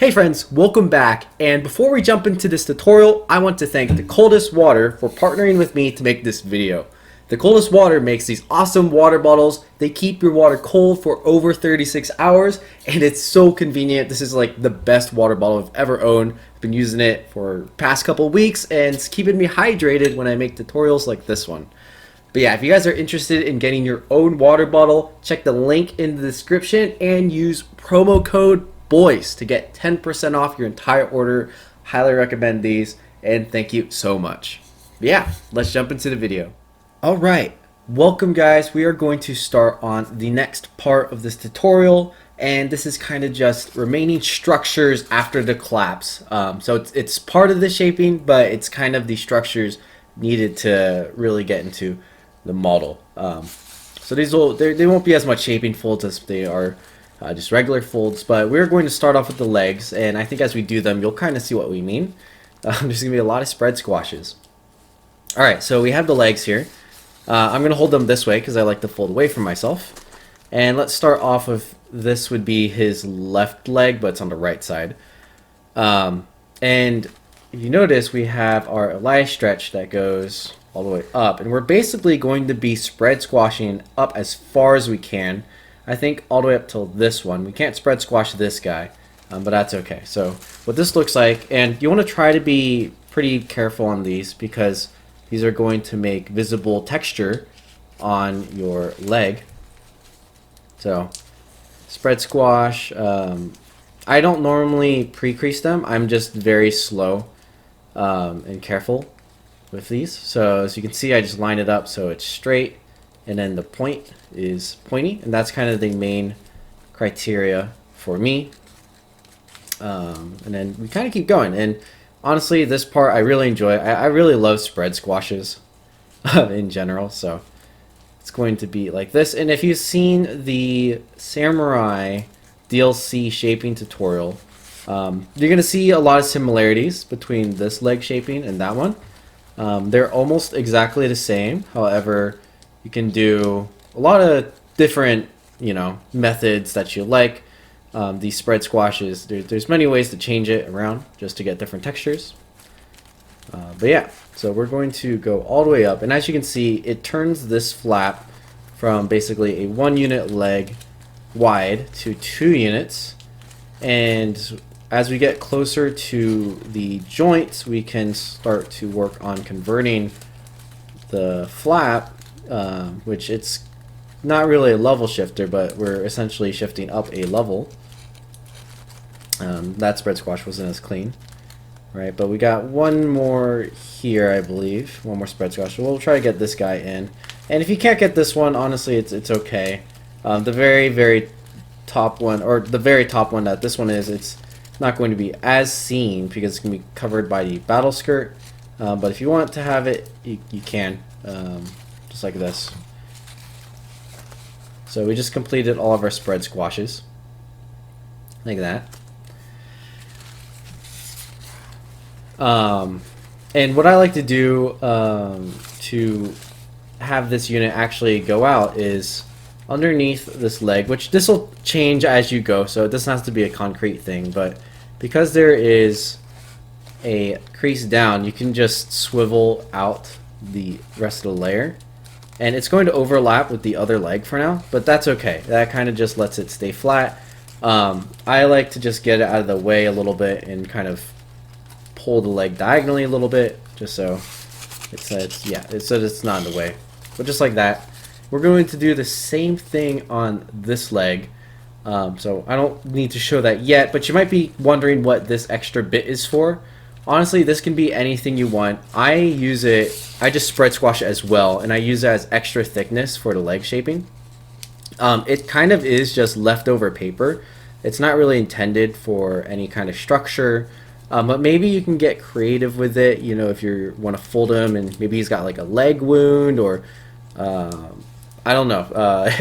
Hey friends, welcome back, and before we jump into this tutorial, I want to thank The Coldest Water for partnering with me to make this video. The Coldest Water makes these awesome water bottles. They keep your water cold for over 36 hours, and it's so convenient. This is like the best water bottle I've ever owned. I've been using it for the past couple weeks, and it's keeping me hydrated when I make tutorials like this one. But yeah, if you guys are interested in getting your own water bottle, check the link in the description and use promo code BOICE to get 10% off your entire order. Highly recommend these, and thank you so much. But yeah, let's jump into the video. Alright, welcome guys. We are going to start on the next part of this tutorial, and this is kind of just remaining structures after the collapse. So it's part of the shaping, but it's kind of the structures needed to really get into the model. So they won't be as much shaping folds as they are just regular folds, but we're going to start off with the legs, and I think as we do them you'll kind of see what we mean. There's going to be a lot of spread squashes. Alright, so we have the legs here. I'm going to hold them this way because I like to fold away from myself. And let's start off with, this would be his left leg, but it's on the right side. And if you notice, we have our Elias stretch that goes all the way up, and we're basically going to be spread squashing up as far as we can. I think all the way up till this one. We can't spread squash this guy, but that's okay. So what this looks like, and you want to try to be pretty careful on these because these are going to make visible texture on your leg. So spread squash. I don't normally pre-crease them. I'm just very slow and careful with these. So as you can see, I just line it up so it's straight, and then the point is pointy, and that's kind of the main criteria for me. And then we kind of keep going, and honestly this part I really enjoy. I really love spread squashes in general, so it's going to be like this. And if you've seen the Samurai DLC shaping tutorial, you're going to see a lot of similarities between this leg shaping and that one. They're almost exactly the same. However, you can do a lot of different, methods that you like. These spread squashes, there's many ways to change it around just to get different textures. But yeah, so we're going to go all the way up, and as you can see, it turns this flap from basically a 1 unit leg wide to 2 units. And as we get closer to the joints, we can start to work on converting the flap, which it's not really a level shifter, but we're essentially shifting up a level. That spread squash wasn't as clean, right? But we got one more here, I believe. One more spread squash. So we'll try to get this guy in. And if you can't get this one, honestly, it's okay. The very top one, or the very top one that this one is, it's not going to be as seen because it's going to be covered by the battle skirt. But if you want to have it, you can, just like this. So we just completed all of our spread squashes, like that. And what I like to do to have this unit actually go out is underneath this leg, which this will change as you go, so it doesn't have to be a concrete thing, but because there is a crease down, you can just swivel out the rest of the layer. And it's going to overlap with the other leg for now, but that's okay. That kind of just lets it stay flat. I like to just get it out of the way a little bit and kind of pull the leg diagonally a little bit, just so it's not in the way. But just like that, we're going to do the same thing on this leg. So I don't need to show that yet, but you might be wondering what this extra bit is for. Honestly, this can be anything you want. I just spread squash it as well, and I use it as extra thickness for the leg shaping. It kind of is just leftover paper. It's not really intended for any kind of structure, but maybe you can get creative with it, if you want to fold him and maybe he's got like a leg wound, or I don't know,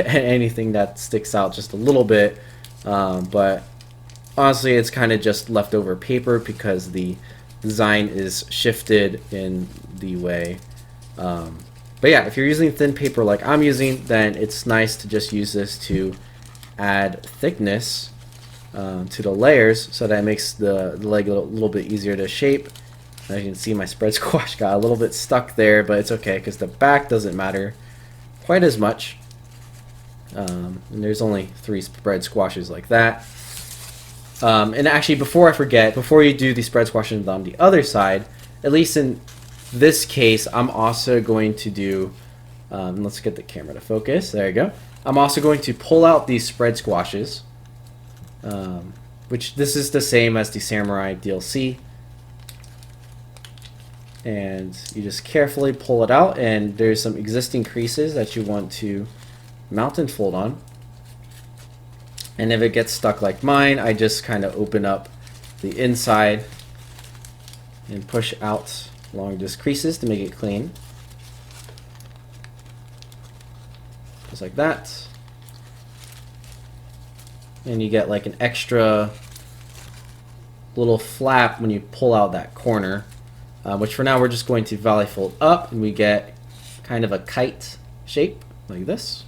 anything that sticks out just a little bit. But honestly, it's kind of just leftover paper because the design is shifted in the way. But yeah, if you're using thin paper like I'm using, then it's nice to just use this to add thickness to the layers, so that it makes the leg a little bit easier to shape. As you can see, my spread squash got a little bit stuck there, but it's okay because the back doesn't matter quite as much. And there's only 3 spread squashes like that. And actually, before I forget, before you do the spread squashes on the other side, at least in this case, I'm also going to do, let's get the camera to focus, there you go. I'm also going to pull out these spread squashes, which this is the same as the Samurai DLC. And you just carefully pull it out, and there's some existing creases that you want to mount and fold on. And if it gets stuck like mine, I just kind of open up the inside and push out along these creases to make it clean. Just like that. And you get like an extra little flap when you pull out that corner, which for now we're just going to valley fold up, and we get kind of a kite shape like this.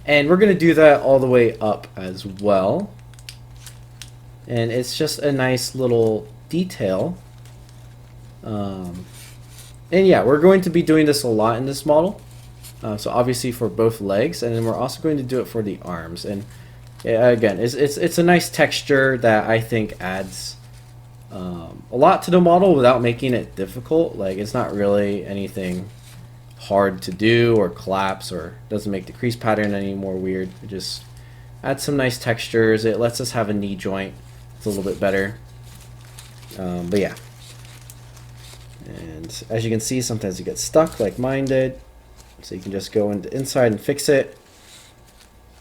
And we're going to do that all the way up as well. And it's just a nice little detail. And yeah, we're going to be doing this a lot in this model. So obviously for both legs, and then we're also going to do it for the arms. And again, it's a nice texture that I think adds a lot to the model without making it difficult. Like, it's not really anything hard to do or collapse, or doesn't make the crease pattern any more weird. It just adds some nice textures. It lets us have a knee joint. It's a little bit better. But yeah. And as you can see, sometimes you get stuck like mine did. So you can just go into inside and fix it.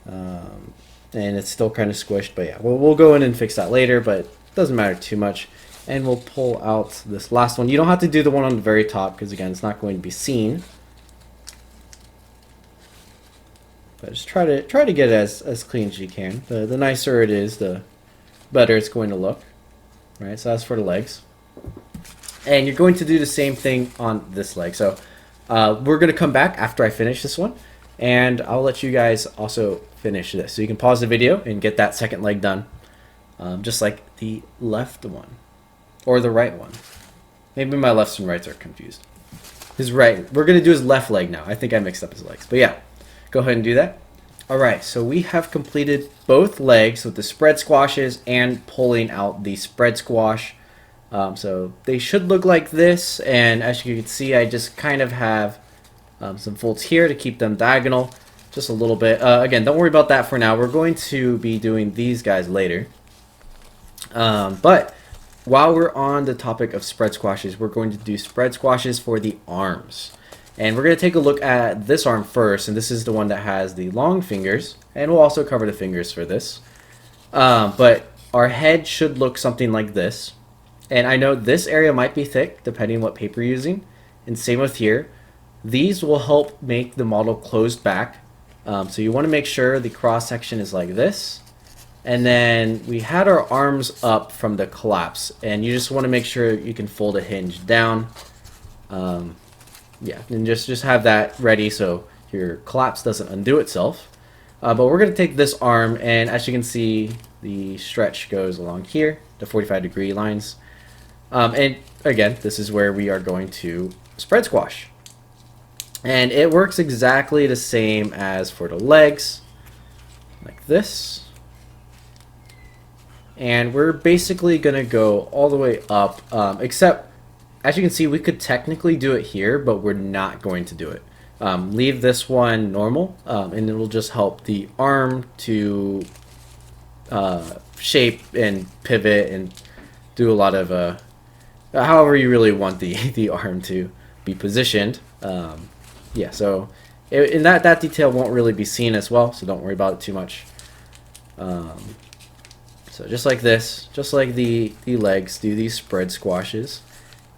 And it's still kind of squished, but yeah, we'll go in and fix that later, but it doesn't matter too much. And we'll pull out this last one. You don't have to do the one on the very top, because again, it's not going to be seen. But just try to get it as clean as you can. The nicer it is, the better it's going to look. Right, so that's for the legs. And you're going to do the same thing on this leg. So we're going to come back after I finish this one, and I'll let you guys also finish this. So you can pause the video and get that second leg done, just like the left one, or the right one. Maybe my lefts and rights are confused. His right, we're going to do his left leg now. I think I mixed up his legs, but yeah. Go ahead and do that. Alright, so we have completed both legs with the spread squashes and pulling out the spread squash. So they should look like this, and as you can see, I just kind of have some folds here to keep them diagonal, just a little bit. Again, don't worry about that for now. We're going to be doing these guys later. But while we're on the topic of spread squashes, we're going to do spread squashes for the arms. And we're going to take a look at this arm first, and this is the one that has the long fingers, and we'll also cover the fingers for this. But our head should look something like this. And I know this area might be thick, depending on what paper you're using, and same with here. These will help make the model closed back. So you want to make sure the cross section is like this. And then we had our arms up from the collapse, and you just want to make sure you can fold a hinge down. Yeah, and just have that ready so your collapse doesn't undo itself. But we're going to take this arm, and as you can see, the stretch goes along here, the 45-degree lines. And again, this is where we are going to spread squash. And it works exactly the same as for the legs, like this. And we're basically going to go all the way up, except as you can see, we could technically do it here, but we're not going to do it. Leave this one normal, and it will just help the arm to shape and pivot and do a lot of however you really want the arm to be positioned. Yeah, so in that detail won't really be seen as well, so don't worry about it too much. So just like this, just like the legs, do these spread squashes.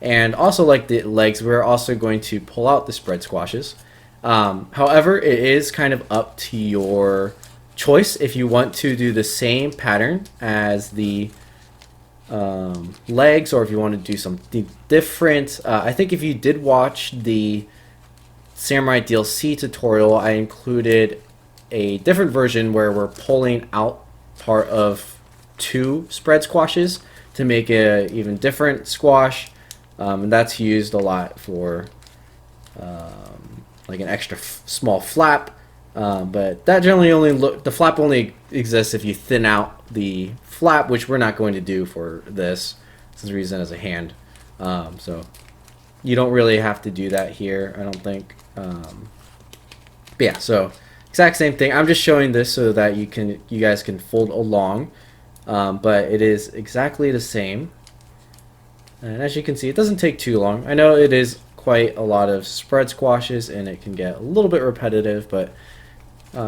And also like the legs, we're also going to pull out the spread squashes. However, it is kind of up to your choice if you want to do the same pattern as the legs, or if you want to do something different. I think if you did watch the Samurai DLC tutorial, I included a different version where we're pulling out part of 2 spread squashes to make a even different squash, and that's used a lot for like an extra small flap. But that generally the flap only exists if you thin out the flap, which we're not going to do for this. This is reason as a hand. So you don't really have to do that here, I don't think. But yeah, so exact same thing. I'm just showing this so that you guys can fold along. But it is exactly the same. And as you can see, it doesn't take too long. I know it is quite a lot of spread squashes and it can get a little bit repetitive, but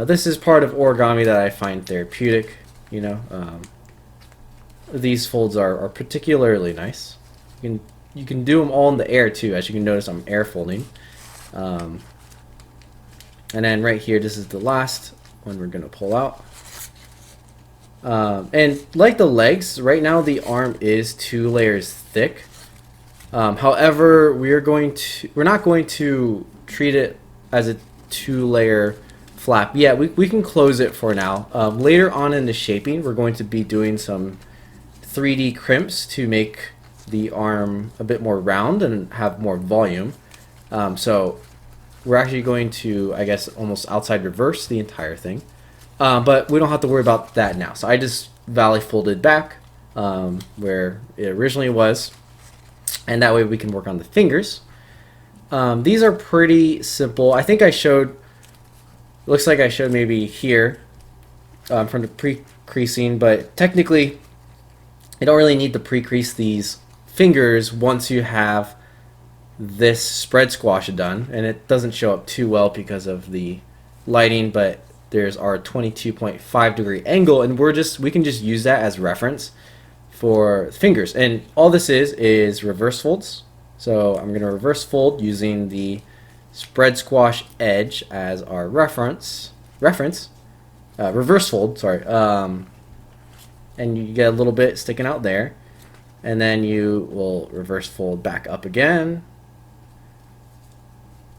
this is part of origami that I find therapeutic. You know, these folds are particularly nice. You can do them all in the air too. As you can notice, I'm air folding. And then right here, this is the last one we're going to pull out. And like the legs, right now the arm is 2 layers thick. However, we're not going to treat it as a 2-layer flap. Yeah, we can close it for now. Later on in the shaping, we're going to be doing some 3D crimps to make the arm a bit more round and have more volume. So we're actually going to, I guess, almost outside reverse the entire thing. But we don't have to worry about that now. So I just valley folded back where it originally was. And that way we can work on the fingers. These are pretty simple. I think I showed, looks like I showed maybe here from the pre-creasing, but technically you don't really need to pre-crease these fingers once you have this spread squash done. And it doesn't show up too well because of the lighting, but there's our 22.5 degree angle, and we can just use that as reference for fingers. And all this is reverse folds. So I'm going to reverse fold using the spread squash edge as our reference, reverse fold, sorry. And you get a little bit sticking out there, and then you will reverse fold back up again,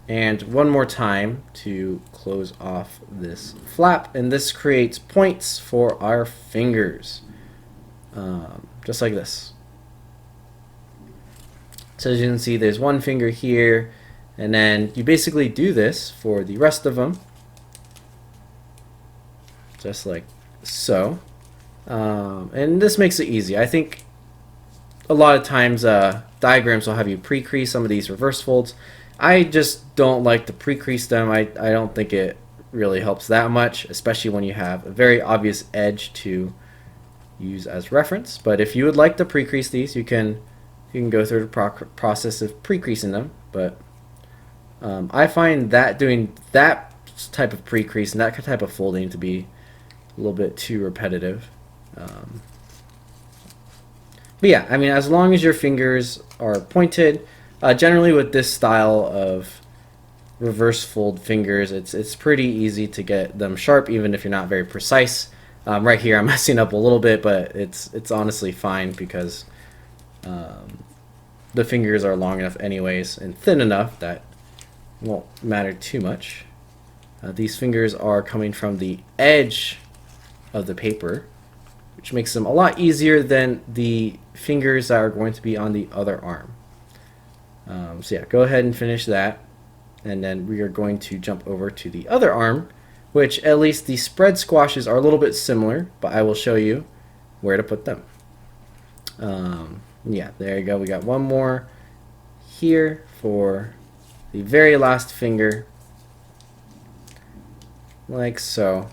and one more time to close off this flap, and this creates points for our fingers, just like this. So as you can see, there's one finger here, and then you basically do this for the rest of them, just like so. And this makes it easy. I think a lot of times diagrams will have you pre-crease some of these reverse folds. I just don't like to pre-crease them. I don't think it really helps that much, especially when you have a very obvious edge to use as reference. But if you would like to pre-crease these, you can go through the process of pre-creasing them. But I find that doing that type of pre-crease and that type of folding to be a little bit too repetitive. But yeah, I mean, as long as your fingers are pointed, generally with this style of reverse fold fingers, it's pretty easy to get them sharp, even if you're not very precise. Right here, I'm messing up a little bit, but it's honestly fine because the fingers are long enough anyways and thin enough that it won't matter too much. These fingers are coming from the edge of the paper, which makes them a lot easier than the fingers that are going to be on the other arm. So yeah, go ahead and finish that, and then we are going to jump over to the other arm, which at least the spread squashes are a little bit similar, but I will show you where to put them. Yeah, there you go. We got one more here for the very last finger, like so.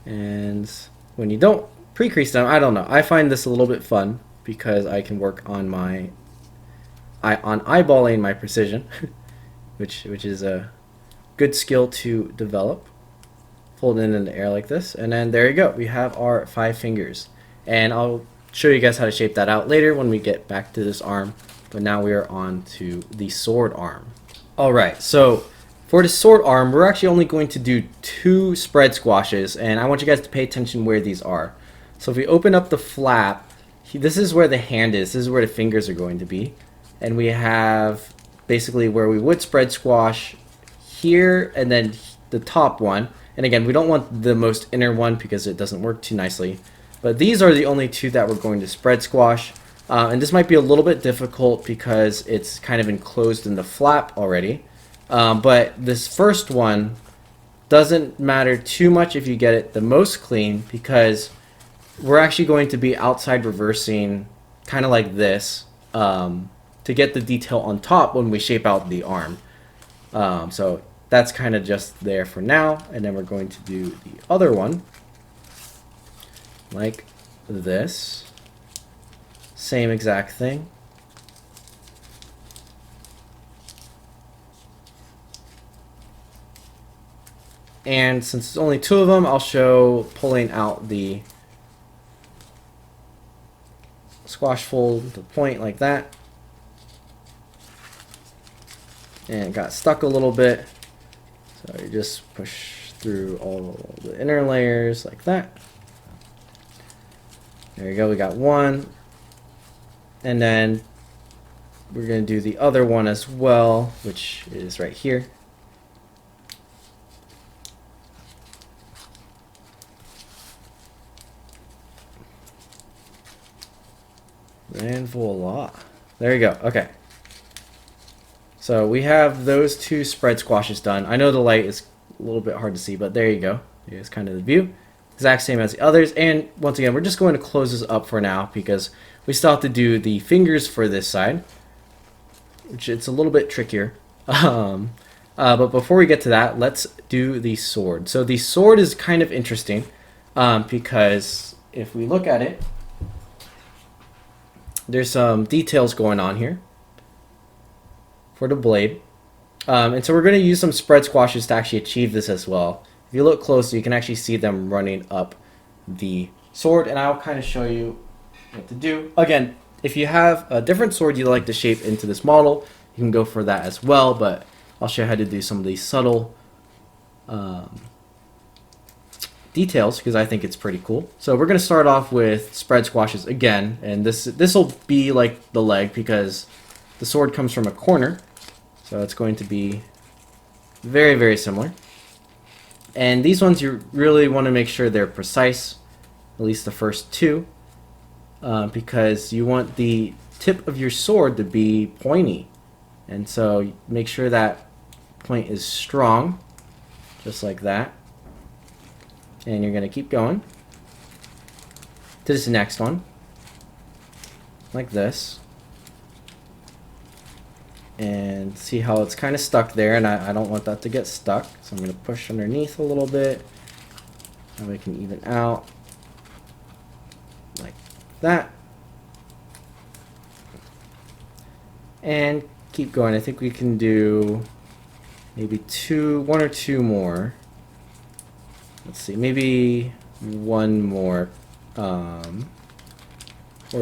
And when you don't pre-crease them, I don't know, I find this a little bit fun because I can work on eyeballing my precision, which is a good skill to develop. Fold it in the air like this, and then there you go. We have our 5 fingers, and I'll show you guys how to shape that out later when we get back to this arm. But now we are on to the sword arm. All right, so for the sword arm, we're actually only going to do 2 spread squashes, and I want you guys to pay attention where these are. So if we open up the flap, this is where the hand is. This is where the fingers are going to be. And we have basically where we would spread squash here, and then the top one. And again, we don't want the most inner one because it doesn't work too nicely. But these are the only two that we're going to spread squash. And this might be a little bit difficult because it's kind of enclosed in the flap already. But this first one doesn't matter too much if you get it the most clean, because we're actually going to be outside reversing kind of like this to get the detail on top when we shape out the arm. So that's kind of just there for now. And then we're going to do the other one like this. Same exact thing. And since it's only two of them, I'll show pulling out the squash fold, the point like that. And it got stuck a little bit. So you just push through all the inner layers like that. There you go, we got one. And then we're going to do the other one as well, which is right here. And voila. There you go. Okay. So we have those two spread squashes done. I know the light is a little bit hard to see, but there you go. Here's kind of the view. Exact same as the others. And once again, we're just going to close this up for now because we still have to do the fingers for this side, which it's a little bit trickier. But before we get to that, let's do the sword. So the sword is kind of interesting because if we look at it, there's some details going on here for the blade. And so we're going to use some spread squashes to actually achieve this as well. If you look closely, you can actually see them running up the sword, and I'll kind of show you what to do. Again, if you have a different sword you'd like to shape into this model, you can go for that as well, but I'll show you how to do some of these subtle details because I think it's pretty cool. So we're going to start off with spread squashes again, and this will be like the leg because the sword comes from a corner, so it's going to be very, very similar. And these ones you really want to make sure they're precise, at least the first two, because you want the tip of your sword to be pointy. And so make sure that point is strong, just like that. And you're going to keep going to this next one, like this. And see how it's kind of stuck there, and I don't want that to get stuck, so I'm going to push underneath a little bit, and we can even out like that, and keep going. I think we can do maybe one or two more. Let's see, maybe one more, or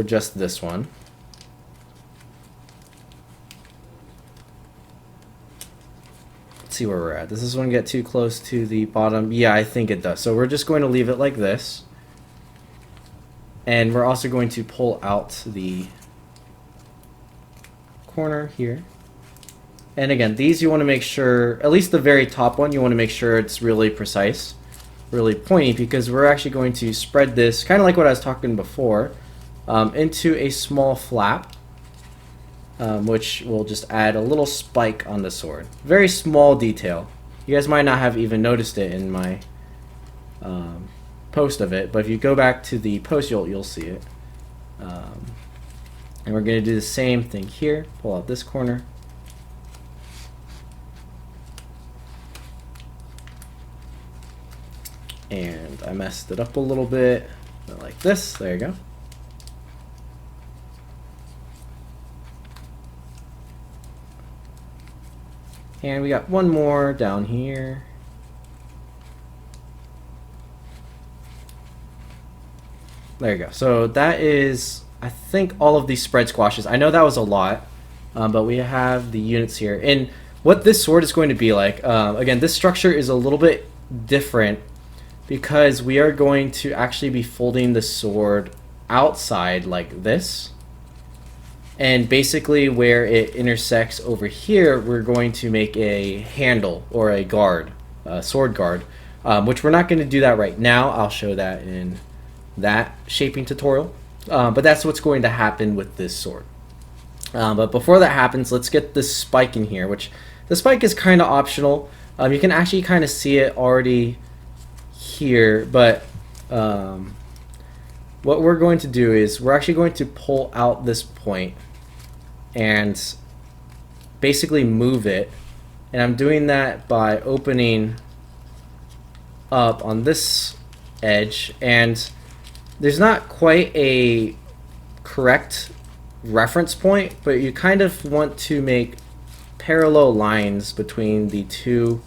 just this one. See where we're at. Does this one get too close to the bottom? Yeah, I think it does. So we're just going to leave it like this. And we're also going to pull out the corner here. And again, these you want to make sure, at least the very top one, you want to make sure it's really precise, really pointy, because we're actually going to spread this, kind of like what I was talking before, into a small flap. Which will just add a little spike on the sword. Very small detail. You guys might not have even noticed it in my post of it, but if you go back to the post, you'll see it. And we're going to do the same thing here. Pull out this corner. And I messed it up a little bit, like this. There you go. And we got one more down here. There you go. So that is, I think, all of these spread squashes. I know that was a lot, but we have the units here. And what this sword is going to be like, again, this structure is a little bit different because we are going to actually be folding the sword outside like this. And basically where it intersects over here, we're going to make a handle or a guard, a sword guard, which we're not going to do that right now. I'll show that in that shaping tutorial. But that's what's going to happen with this sword. But before that happens, let's get this spike in here, which the spike is kind of optional. You can actually kind of see it already here, but what we're going to do is we're actually going to pull out this point and basically move it. And I'm doing that by opening up on this edge, and there's not quite a correct reference point, but you kind of want to make parallel lines between the two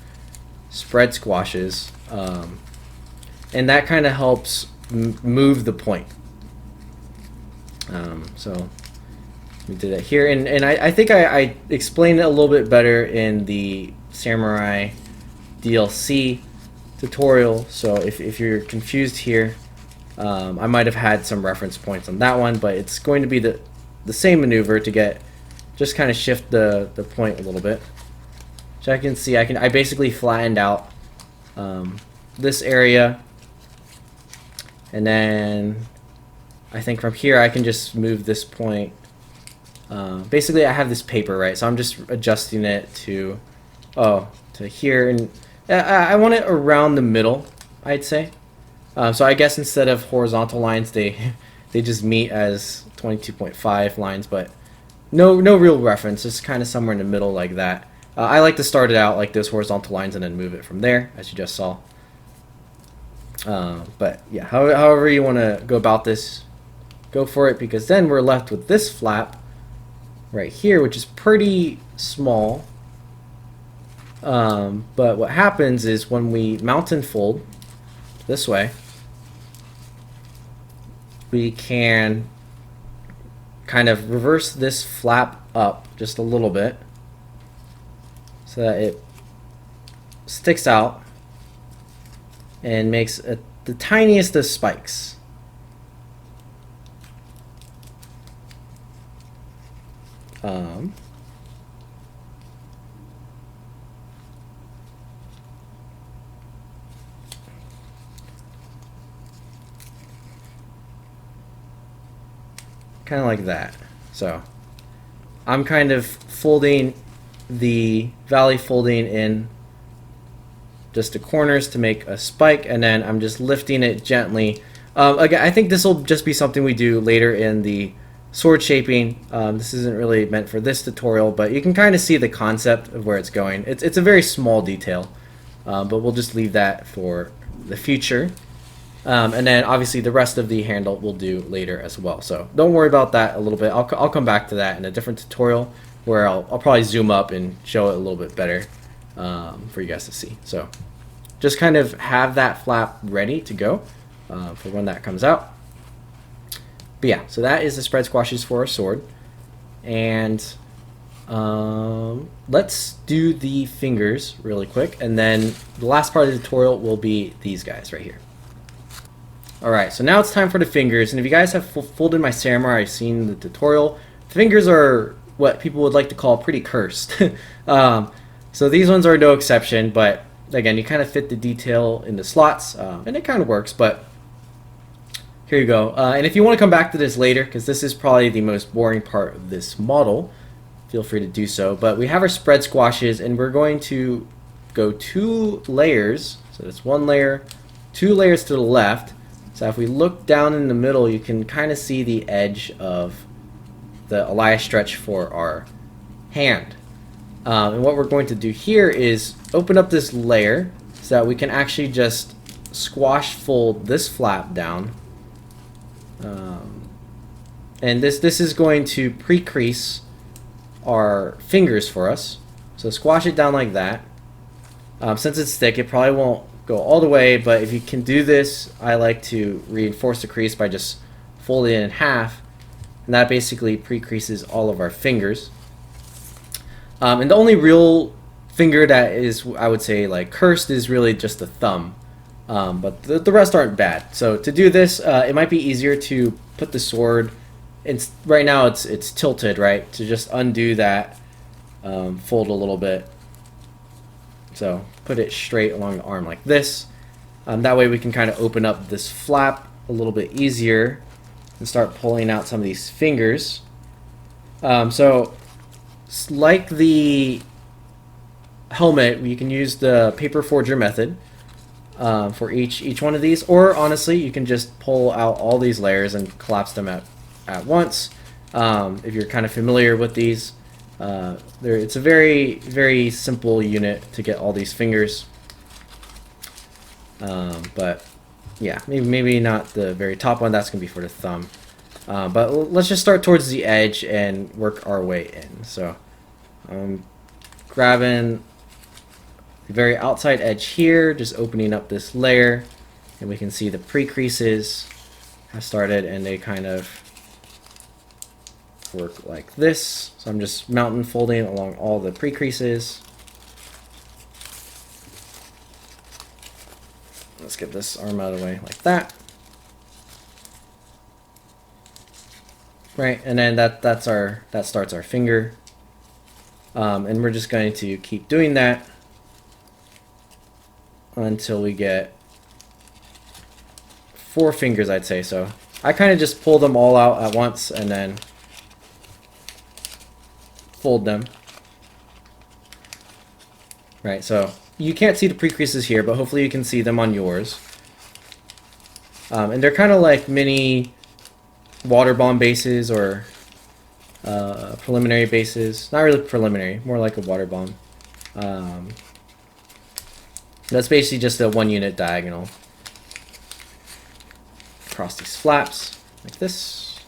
spread squashes, and that kind of helps move the point. So we did it here, and I think I explained it a little bit better in the Samurai DLC tutorial, so if you're confused here, I might have had some reference points on that one, but it's going to be the same maneuver to get, just kind of shift the point a little bit. So I can see I basically flattened out this area, and then I think from here I can just move this point. Basically I have this paper, right, so I'm just adjusting it to here, and I want it around the middle, I'd say. So I guess instead of horizontal lines, they just meet as 22.5 lines, but no real reference, just kind of somewhere in the middle like that. I like to start it out like those horizontal lines and then move it from there, as you just saw. But yeah, however you want to go about this, go for it, because then we're left with this flap right here, which is pretty small. But what happens is when we mount and fold this way, we can kind of reverse this flap up just a little bit so that it sticks out and makes the tiniest of spikes. Kind of like that. So I'm kind of folding the valley, folding in just the corners to make a spike, and then I'm just lifting it gently. Again, I think this will just be something we do later in the sword shaping. This isn't really meant for this tutorial, but you can kind of see the concept of where it's going. It's a very small detail, but we'll just leave that for the future. And then obviously the rest of the handle we'll do later as well. So don't worry about that a little bit. I'll come back to that in a different tutorial where I'll probably zoom up and show it a little bit better for you guys to see. So just kind of have that flap ready to go for when that comes out. But yeah, so that is the spread squashes for our sword. And let's do the fingers really quick. And then the last part of the tutorial will be these guys right here. Alright, so now it's time for the fingers, and if you guys have folded my samurai, I've seen the tutorial, the fingers are what people would like to call pretty cursed. So these ones are no exception, but again, you kind of fit the detail in the slots, and it kind of works, but here you go. And if you want to come back to this later, because this is probably the most boring part of this model, feel free to do so. But we have our spread squashes, and we're going to go 2 layers, so that's 1 layer, 2 layers to the left. So if we look down in the middle, you can kind of see the edge of the Elias stretch for our hand. And what we're going to do here is open up this layer so that we can actually just squash fold this flap down. And this is going to pre-crease our fingers for us. So squash it down like that. Since it's thick, it probably won't go all the way, but if you can do this, I like to reinforce the crease by just folding it in half, and that basically pre-creases all of our fingers. And the only real finger that is, I would say, like cursed is really just the thumb, but the rest aren't bad. So to do this, it might be easier to put the sword, right now it's tilted, right, to just undo that, fold a little bit. So put it straight along the arm like this. That way we can kind of open up this flap a little bit easier and start pulling out some of these fingers. So like the helmet, you can use the paper forger method for each one of these, or honestly you can just pull out all these layers and collapse them at once. If you're kind of familiar with these, it's a very simple unit to get all these fingers, but yeah, maybe not the very top one. That's gonna be for the thumb, but let's just start towards the edge and work our way in. So grabbing the very outside edge here, just opening up this layer, and we can see the pre-creases have started, and they kind of work like this. So I'm just mountain folding along all the pre-creases. Let's get this arm out of the way like that. Right, and then that starts our finger. And we're just going to keep doing that until we get 4 fingers, I'd say. So I kind of just pull them all out at once and then fold them. Right, so you can't see the pre-creases here, but hopefully you can see them on yours. And they're kind of like mini water bomb bases or preliminary bases. Not really preliminary, more like a water bomb. That's basically just a 1 unit diagonal across these flaps like this.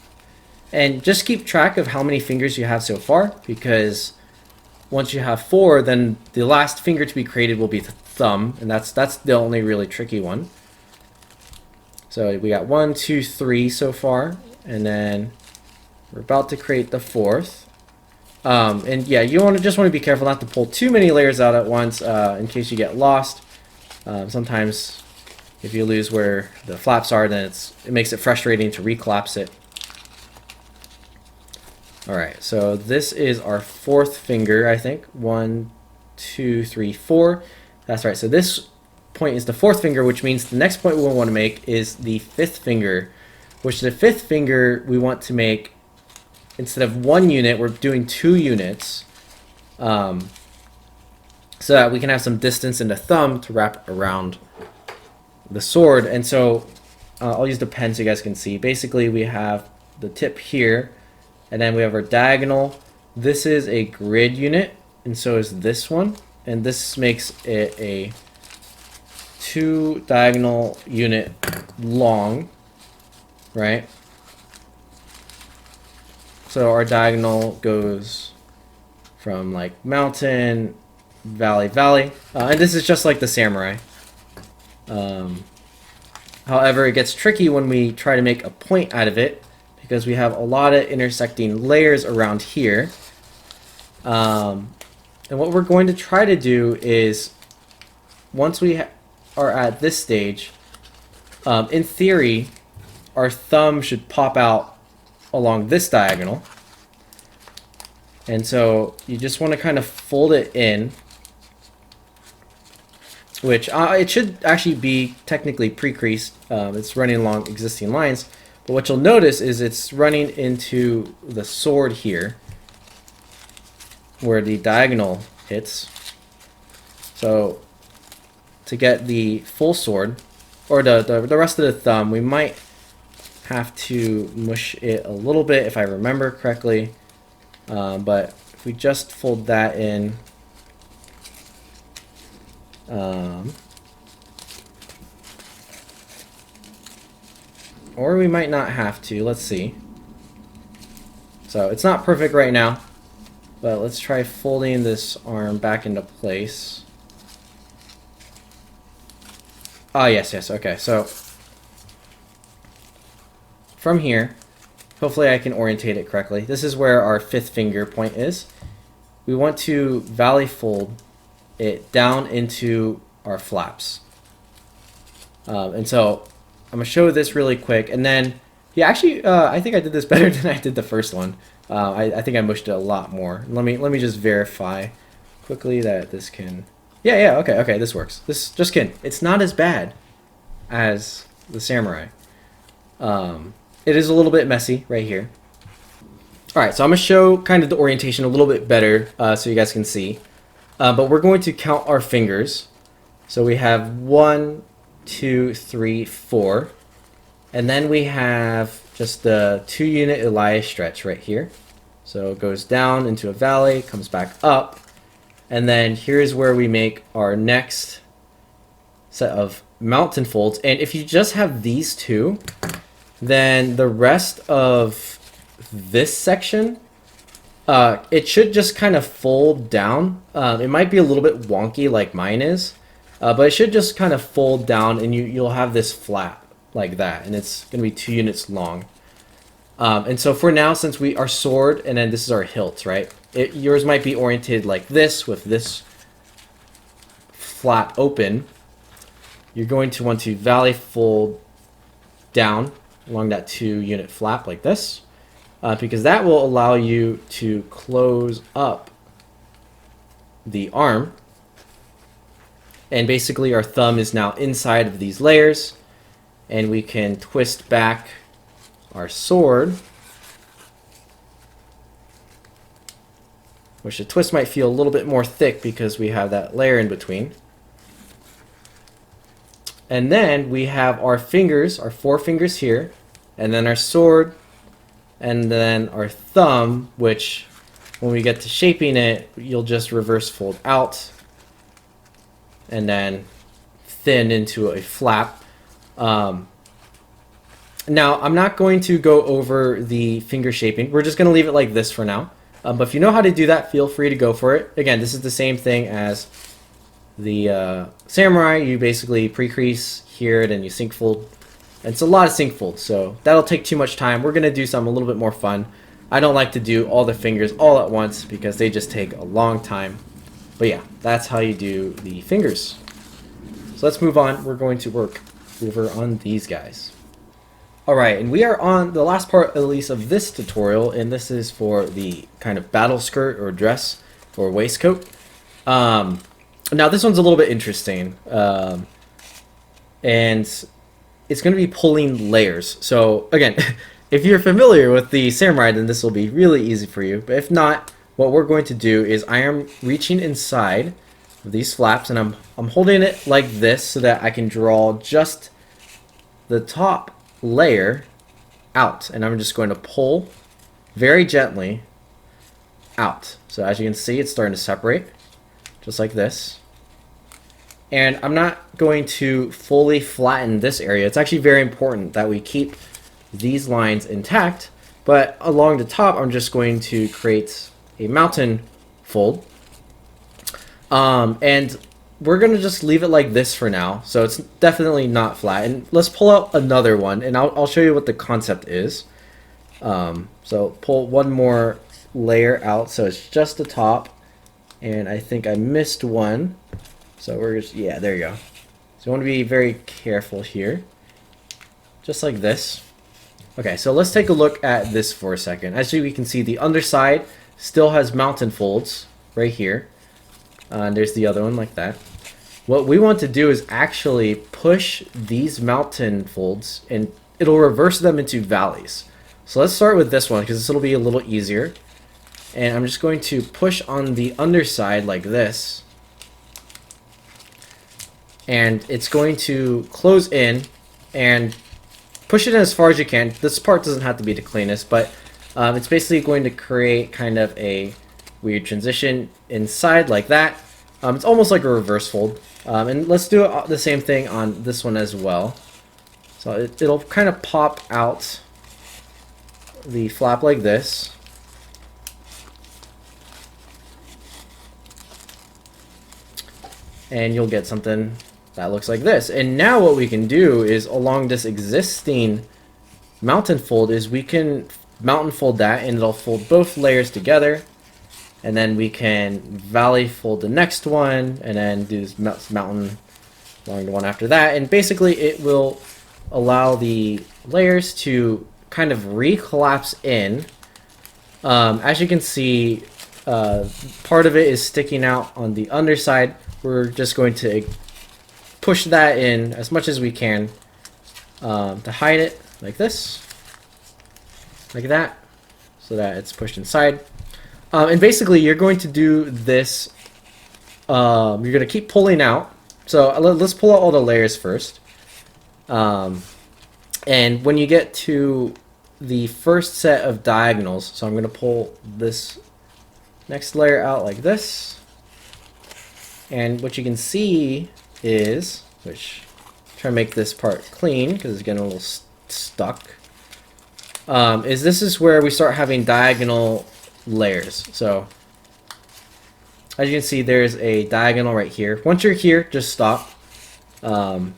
And just keep track of how many fingers you have so far, because once you have 4, then the last finger to be created will be the thumb, and that's the only really tricky one. So we got 1, 2, 3 so far, and then we're about to create the 4th. And yeah, you just want to be careful not to pull too many layers out at once in case you get lost. Sometimes if you lose where the flaps are, then it makes it frustrating to recollapse it. Alright, so this is our 4th finger, I think. 1, 2, 3, 4. That's right, so this point is the 4th finger, which means the next point we want to make is the 5th finger, which the 5th finger we want to make, instead of 1 unit, we're doing 2 units, so that we can have some distance in the thumb to wrap around the sword. And so I'll use the pen so you guys can see. Basically, we have the tip here, and then we have our diagonal. This is a grid unit, and so is this one, and this makes it a 2 diagonal unit long, right? So our diagonal goes from like mountain, valley, valley, and this is just like the samurai. However, it gets tricky when we try to make a point out of it, because we have a lot of intersecting layers around here. And what we're going to try to do is, once we are at this stage, in theory, our thumb should pop out along this diagonal. And so you just want to kind of fold it in, which it should actually be technically pre-creased. It's running along existing lines. But what you'll notice is it's running into the sword here, where the diagonal hits. So to get the full sword, or the rest of the thumb, we might have to mush it a little bit if I remember correctly. But if we just fold that in, or we might not have to. Let's see. So it's not perfect right now, but let's try folding this arm back into place. Ah, yes, okay. So from here, hopefully I can orientate it correctly. This is where our 5th finger point is. We want to valley fold it down into our flaps. And so I'm going to show this really quick, and then, yeah, actually, I think I did this better than I did the first one. I think I mushed it a lot more. Let me just verify quickly that this can... Yeah, okay, this works. This just kidding. It's not as bad as the samurai. It is a little bit messy right here. All right, so I'm gonna show kind of the orientation a little bit better so you guys can see. But we're going to count our fingers. So we have 1, 2, 3, 4. And then we have just the 2-unit Elias stretch right here. So it goes down into a valley, comes back up. And then here's where we make our next set of mountain folds. And if you just have these two, then the rest of this section, it should just kind of fold down. It might be a little bit wonky like mine is, but it should just kind of fold down and you'll have this flat like that. And it's going to be 2 units long. And so for now, since we are sword and then this is our hilt, right? Yours might be oriented like this with this flat open. You're going to want to valley fold down along that 2-unit flap like this, because that will allow you to close up the arm. And basically our thumb is now inside of these layers, and we can twist back our sword, which the twist might feel a little bit more thick because we have that layer in between. And then we have our fingers, our 4 fingers here, and then our sword, and then our thumb, which when we get to shaping it, you'll just reverse fold out and then thin into a flap. Now, I'm not going to go over the finger shaping. We're just going to leave it like this for now. But if you know how to do that, feel free to go for it. Again, this is the same thing as the samurai. You basically pre-crease here, then you sync fold. And it's a lot of sync folds, so that'll take too much time. We're going to do something a little bit more fun. I don't like to do all the fingers all at once because they just take a long time. But yeah, that's how you do the fingers. So let's move on. We're going to work over on these guys. Alright, and we are on the last part, at least, of this tutorial, and this is for the kind of battle skirt or dress or waistcoat. Now, this one's a little bit interesting, and it's going to be pulling layers. So, again, if you're familiar with the samurai, then this will be really easy for you. But if not, what we're going to do is I am reaching inside of these flaps, and I'm holding it like this so that I can draw just the top layer out, and I'm just going to pull very gently out. So as you can see, it's starting to separate just like this, and I'm not going to fully flatten this area. It's actually very important that we keep these lines intact, but along the top I'm just going to create a mountain fold, and we're going to just leave it like this for now, so it's definitely not flat. And let's pull out another one, and I'll show you what the concept is. So pull one more layer out, so it's just the top, and I think I missed one. So we're just, yeah, there you go. So you want to be very careful here, just like this. Okay, so let's take a look at this for a second. As we can see, the underside still has mountain folds right here. And there's the other one like that. What we want to do is actually push these mountain folds, and it'll reverse them into valleys. So let's start with this one because this will be a little easier. And I'm just going to push on the underside like this. And it's going to close in and push it in as far as you can. This part doesn't have to be the cleanest, but it's basically going to create kind of a weird transition inside like that. It's almost like a reverse fold. And let's do the same thing on this one as well. So it'll kind of pop out the flap like this. And you'll get something that looks like this. And now what we can do is, along this existing mountain fold, is we can mountain fold that, and it'll fold both layers together. And then we can valley fold the next one, and then do this mountain along the one after that. And basically it will allow the layers to kind of re-collapse in. As you can see, part of it is sticking out on the underside. We're just going to push that in as much as we can to hide it. like this, like that, so that it's pushed inside. And basically you're going to do this, you're going to keep pulling out. So let's pull out all the layers first. And when you get to the first set of diagonals, so I'm going to pull this next layer out like this. And what you can see is, try to make this part clean because it's getting a little stuck, is this is where we start having diagonal layers. So as you can see, there's a diagonal right here. Once you're here, just stop. And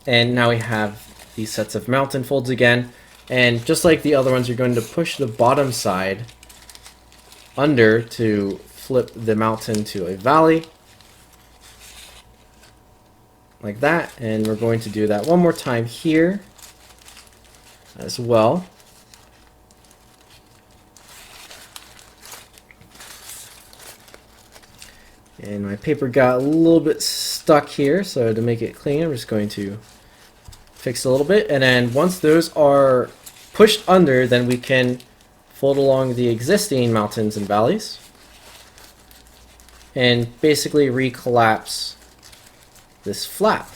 now we have these sets of mountain folds again. And just like the other ones, you're going to push the bottom side under to flip the mountain to a valley. Like that. And we're going to do that one more time here as well. And my paper got a little bit stuck here, so to make it clean, I'm just going to fix it a little bit. And then once those are pushed under, then we can fold along the existing mountains and valleys and basically recollapse this flap.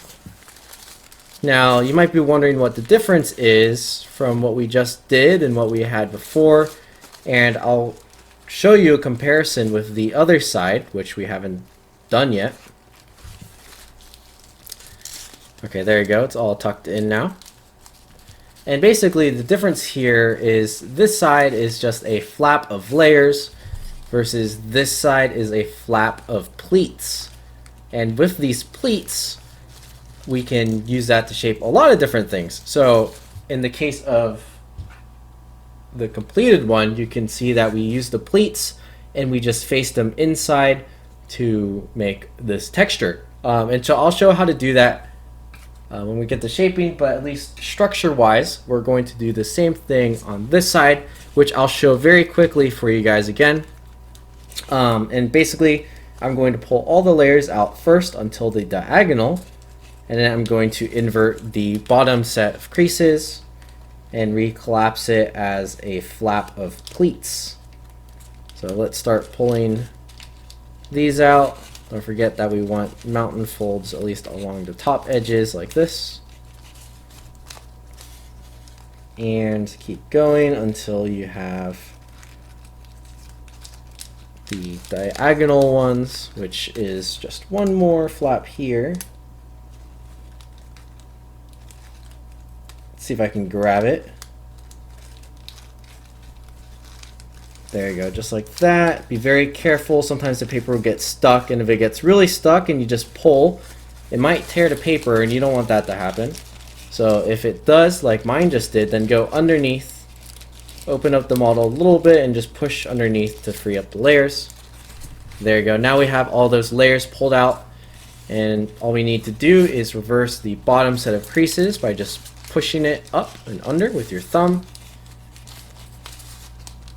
Now, you might be wondering what the difference is from what we just did and what we had before, and I'll show you a comparison with the other side, which we haven't done yet. Okay, there you go. It's all tucked in now. And basically the difference here is this side is just a flap of layers versus this side is a flap of pleats. And with these pleats, we can use that to shape a lot of different things. So in the case of the completed one, you can see that we use the pleats and we just face them inside to make this texture. And so I'll show how to do that when we get to shaping, but at least structure wise, we're going to do the same thing on this side, which I'll show very quickly for you guys again. And basically, I'm going to pull all the layers out first until the diagonal, and then I'm going to invert the bottom set of creases and recollapse it as a flap of pleats. So let's start pulling these out. Don't forget that we want mountain folds at least along the top edges like this. And keep going until you have the diagonal ones, which is just one more flap here. See if I can grab it. There you go, just like that. Be very careful. Sometimes the paper will get stuck, and if it gets really stuck and you just pull, it might tear the paper, and you don't want that to happen. So if it does, like mine just did, then go underneath, open up the model a little bit, and just push underneath to free up the layers. There you go. Now we have all those layers pulled out, and all we need to do is reverse the bottom set of creases by just pushing it up and under with your thumb,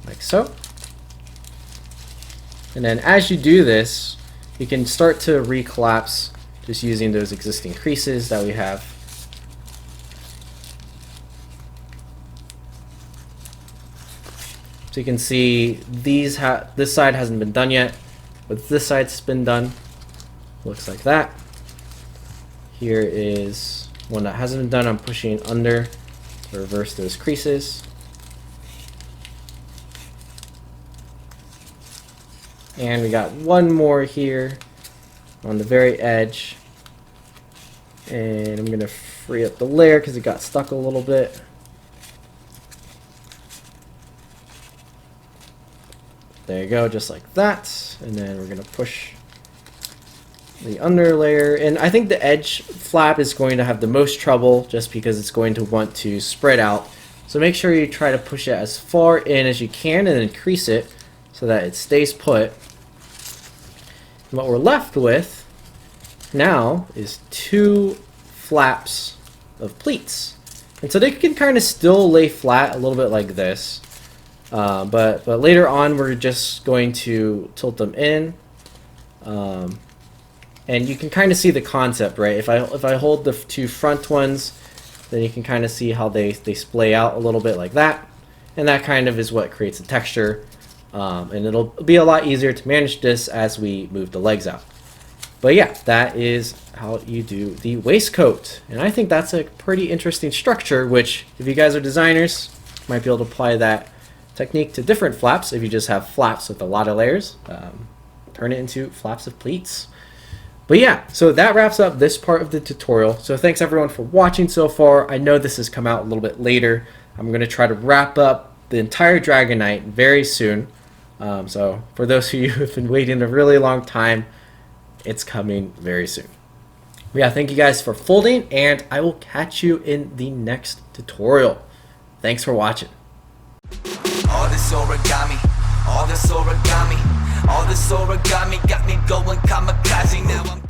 like so. And then as you do this, you can start to recollapse just using those existing creases that we have. So you can see this side hasn't been done yet, but this side's been done. Looks like that. Here is one that hasn't been done. I'm pushing under to reverse those creases. And we got one more here on the very edge. And I'm going to free up the layer because it got stuck a little bit. There you go, just like that. And then we're going to push the under layer. And I think the edge flap is going to have the most trouble just because it's going to want to spread out. So make sure you try to push it as far in as you can and then crease it so that it stays put. And what we're left with now is two flaps of pleats. And so they can kind of still lay flat a little bit like this. But later on we're just going to tilt them in. And you can kind of see the concept, right? If I hold the two front ones then you can kind of see how they splay out a little bit like that. And that kind of is what creates a texture. And it'll be a lot easier to manage this as we move the legs out. But yeah, that is how you do the waistcoat. And I think that's a pretty interesting structure, which if you guys are designers, might be able to apply that technique to different flaps. If you just have flaps with a lot of layers, turn it into flaps of pleats. But yeah, so that wraps up this part of the tutorial. So thanks everyone for watching so far. I know this has come out a little bit later. I'm going to try to wrap up the entire Dragonite very soon. So for those of you who have been waiting a really long time, it's coming very soon. But yeah, thank you guys for folding, and I will catch you in the next tutorial. Thanks for watching. All this origami, all this origami, all this origami got me going kamikaze now.